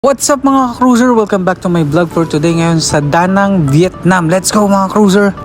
What's up mga cruiser? Welcome back to my vlog for today ngayon sa Da Nang, Vietnam. Let's go mga cruiser!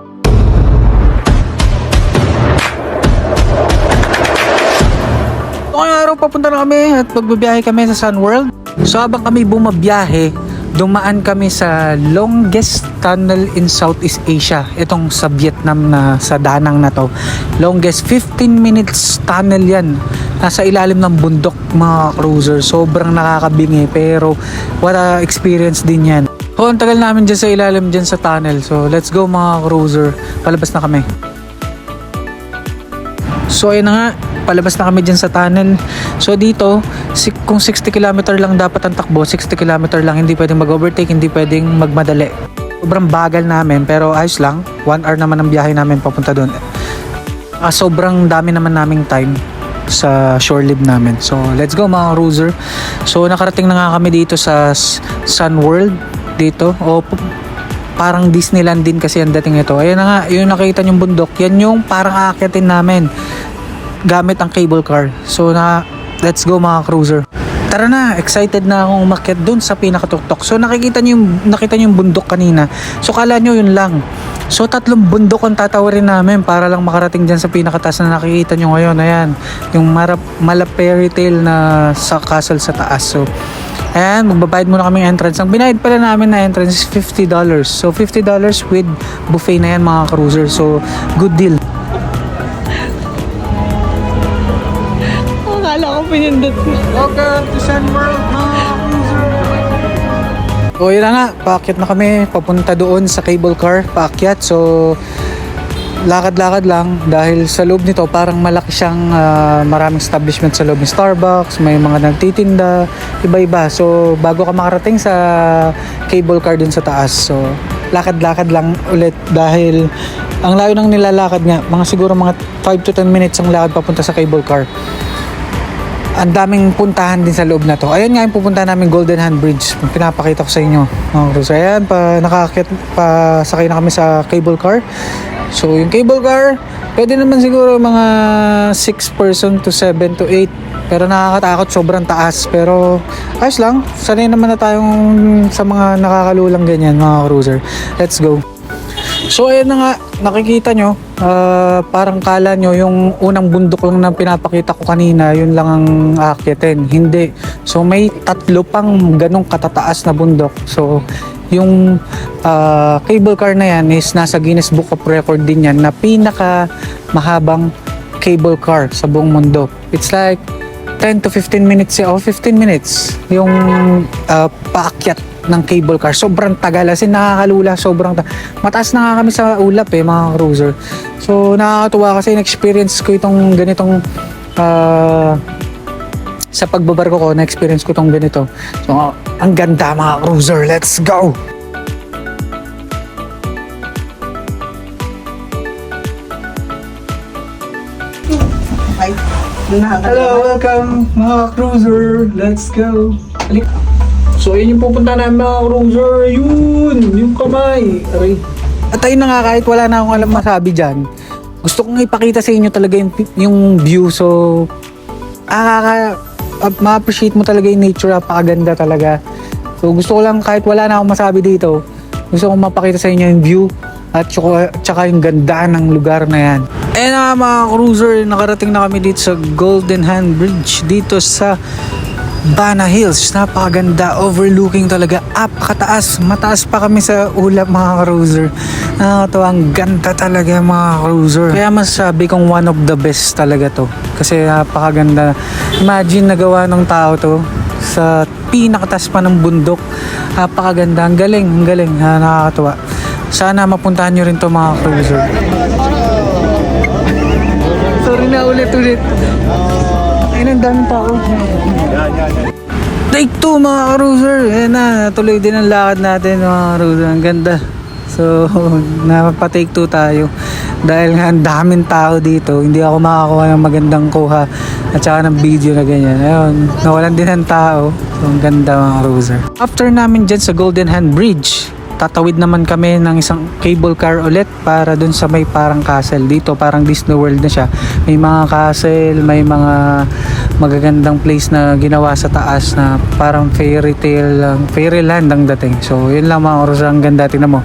Ngayong araw papunta na kami at magbabiyahe kami sa Sun World. So habang kami bumabiyahe, dumaan kami sa longest tunnel in Southeast Asia. Itong sa Vietnam na sa Da Nang na to. Longest 15 minutes tunnel yan. Nasa ilalim ng bundok mga cruiser. Sobrang nakakabingi pero what a experience din yan. Ang tagal namin dyan sa ilalim dyan sa tunnel. So let's go mga cruiser. Palabas na kami. So ayun na nga, palabas na kami dyan sa tunnel. So dito, kung 60 km lang dapat ang takbo, 60 km lang, hindi pwedeng mag-overtake, hindi pwedeng magmadali. Sobrang bagal namin pero ayos lang. 1 hour naman ang biyahe namin papunta doon. Sobrang dami naman naming time sa shore leave namin. So let's go mga cruiser. So nakarating na nga kami dito sa Sun World dito. Parang Disneyland din kasi ang dating ito. Ayun na nga, yung nakita yung bundok, yan yung parang aakyatin namin gamit ang cable car. So let's go mga cruiser. Tara na, excited na akong umakyat dun sa pinakatuktok. So nakita niyo yung bundok kanina. So kala nyo yun lang. So 3 bundok ang tatawarin namin para lang makarating dyan sa pinakataas na nakikita nyo ngayon. Ayan, yung Mala Fairy Tale na sa castle sa taas. So ayan, magbabayad muna kaming entrance. Ang binayad pala namin na entrance is $50. So $50 with buffet na yan mga cruiser. So good deal. Akala ko pinindot ko. Welcome to Sun World mga cruiser. So yun na nga, paakyat na kami papunta doon sa cable car, paakyat. So lakad-lakad lang dahil sa loob nito parang malaki siyang maraming establishment sa loob. May Starbucks, may mga nagtitinda, iba-iba. So bago ka makarating sa cable car dun sa taas, so lakad-lakad lang ulit dahil ang layo ng nilalakad nga, siguro mga 5 to 10 minutes ang lakad papunta sa cable car. Ang daming puntahan din sa loob na to. Ayun nga yung pupuntahan namin, Golden Hand Bridge. Pinapakita ko sa inyo mga cruiser. Ayan, sakay na kami sa cable car. So yung cable car, pwede naman siguro mga 6 person to 7 to 8. Pero nakakatakot, sobrang taas. Pero ayos lang, sanay naman na tayong sa mga nakakalulang ganyan mga cruiser. Let's go. So ayun na nga, nakikita nyo, parang kala nyo yung unang bundok lang na pinapakita ko kanina, yun lang ang aakyatin. Hindi. So may 3 pang ganong katataas na bundok. So yung cable car na yan is nasa Guinness Book of Record din yan na pinaka mahabang cable car sa buong mundo. It's like 10 to 15 minutes o 15 minutes yung paakyat ng cable car. Sobrang tagal, as in nakakalula, mataas na nga kami sa ulap mga cruiser. So nakakatuwa kasi na-experience ko itong ganitong sa pagbabarko ko, na-experience ko itong ganito. So ang ganda mga cruiser, let's go! Hello, welcome mga cruiser, let's go! So yun yung pupunta namin mga cruiser, yun, yung kamay. Aray. At ayun na nga, kahit wala na akong alam masabi dyan, gusto kong ipakita sa inyo talaga yung view. So ma-appreciate mo talaga yung nature, napakaganda talaga. So gusto ko lang, kahit wala na akong masabi dito, gusto kong mapakita sa inyo yung view at tsaka yung ganda ng lugar na yan. Eh na mga cruiser, nakarating na kami dito sa Golden Hand Bridge dito sa Bana Hills. Napakaganda, overlooking talaga, apakataas, mataas pa kami sa ulap mga cruiser. Nakakatawa, ang ganda talaga mga cruiser. Kaya masasabi kong one of the best talaga to kasi napakaganda. Imagine nagawa ng tao to sa pinakataas pa ng bundok. Napakaganda, ang galing, nakakatawa. Sana mapuntahan nyo rin to mga cruiser. Sorry na ulit. Ayun, ang daming tao. Take 2 mga cruiser. Ayan na, natuloy din ang lakad natin mga cruiser. Ang ganda. So, napapa-take 2 tayo. Dahil nga ang daming tao dito, hindi ako makakuha ng magandang kuha at saka ng video na ganyan. Ayun, nawalan din ng tao. So, ang ganda mga cruiser. After namin dyan sa Golden Hand Bridge, tatawid naman kami ng isang cable car ulit para dun sa may parang castle. Dito parang Disney World na siya. May mga castle, may mga magagandang place na ginawa sa taas na parang fairyland ang dating. So yun lang mga Cruiser, ang ganda. Tingnan mo,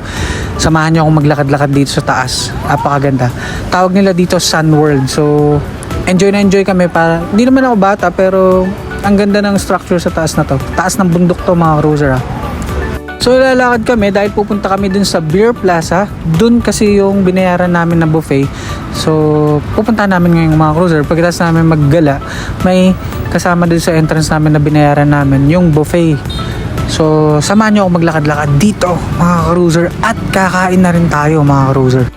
samahan nyo akong maglakad-lakad dito sa taas. Napakaganda. Tawag nila dito Sun World. So enjoy na enjoy kami. Para hindi naman ako bata pero ang ganda ng structure sa taas na to. Taas ng bundok to mga Cruiser. So lalakad kami dahil pupunta kami dun sa Beer Plaza. Dun kasi yung binayaran namin na buffet. So pupunta namin ngayong mga Cruiser. Pagkatapos namin maggala, may kasama dun sa entrance namin na binayaran namin yung buffet. So samahan nyo ako maglakad-lakad dito mga Cruiser. At kakain na rin tayo mga Cruiser.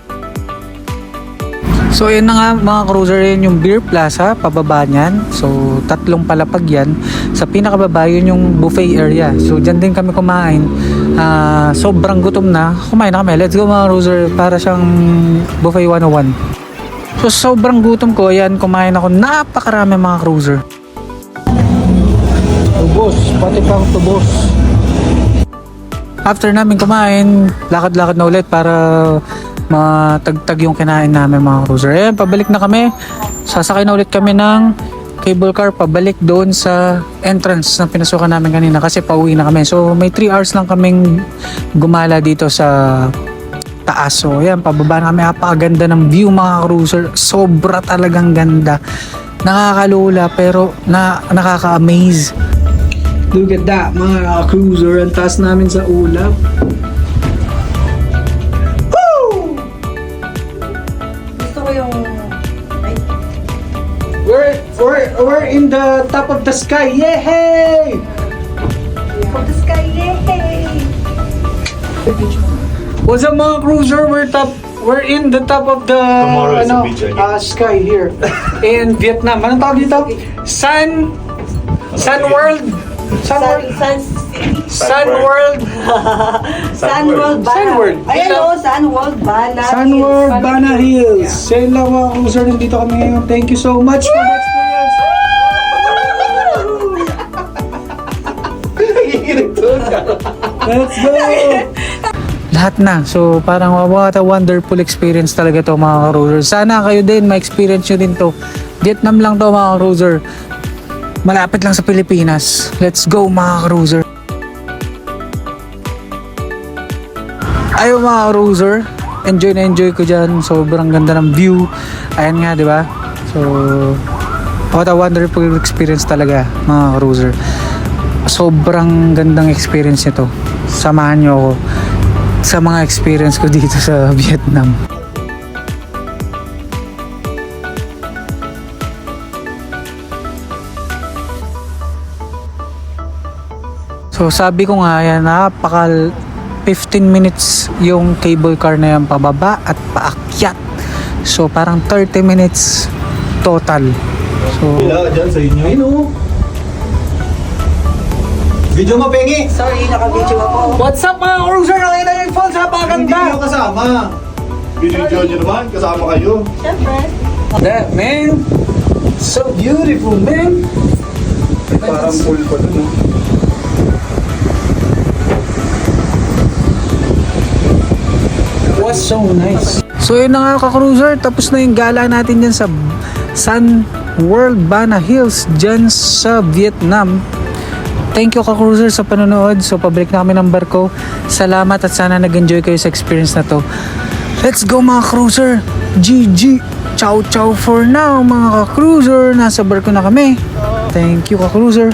So yun na nga mga Cruiser, yun yung Beer Plaza, pababa niyan. So 3 palapag yan. Sa pinakababa yun yung buffet area. So dyan din kami kumain. Sobrang gutom na. Kumain na kami. Let's go mga Cruiser, para siyang buffet 101. So sobrang gutom ko. Yan, kumain ako. Napakarami mga Cruiser. Tubos, pati pang tubos. After namin kumain, lakad-lakad na ulit para matagtag yung kinain namin mga Cruiser. Ayan, pabalik na kami. Sasakay na ulit kami ng cable car pabalik doon sa entrance na pinasukan namin kanina kasi pauwi na kami. So may 3 hours lang kaming gumala dito sa taas. So ayan, pababa na kami. Napakaganda ng view mga Cruiser. Sobra talagang ganda. Nakakalula pero nakaka-amaze. Look at that mga Cruiser. Ang taas namin sa ulap. We're in the top of the sky. Yay! Top of the sky, yay! What's up mga Cruiser? We're in the top of the sky here in Vietnam. Anong tawag dito? Sun World. Sun World. Sun World Bana. Ayan o, Sun World Bana. Sun World Bana Hills. Sa yun lang mga Cruiser, nandito kami ngayon. Thank you so much for the experience. Let's go! Lahat na. So parang what a wonderful experience talaga to mga Cruiser. Sana kayo din ma-experience nyo din to. Vietnam lang to mga Cruiser. Malapit lang sa Pilipinas. Let's go mga Cruiser. Ayaw mga Cruiser. Enjoy na enjoy ko dyan. Sobrang ganda ng view. Ayan nga, di ba? So, what a wonderful experience talaga mga Cruiser. Sobrang gandang experience nito. Samahan nyo ako sa mga experience ko dito sa Vietnam. So sabi ko nga yan, 15 minutes yung cable car na yan pababa at paakyat. So parang 30 minutes total. So Wala dyan sa inyo. Ayun o. Video mo, Pengi! Sorry, naka-video ako. what's up mga Cruiser? Nakita niyo yung falls, Hindi kayo kasama. Video nyo naman, kasama kayo. Siyempre. That man, so beautiful man. Ay, parang pool pa dun. Oh. Was so nice. So yun na nga ka-Cruiser, tapos na yung gala natin dyan sa Sun World Bana Hills dyan sa Vietnam. Thank you ka-Cruiser sa panonood. So pabalik na kami ng barko. Salamat at sana nag-enjoy kayo sa experience na to. Let's go mga Cruiser. GG. Ciao ciao for now mga ka-Cruiser. Nasa barko na kami. Thank you ka-Cruiser.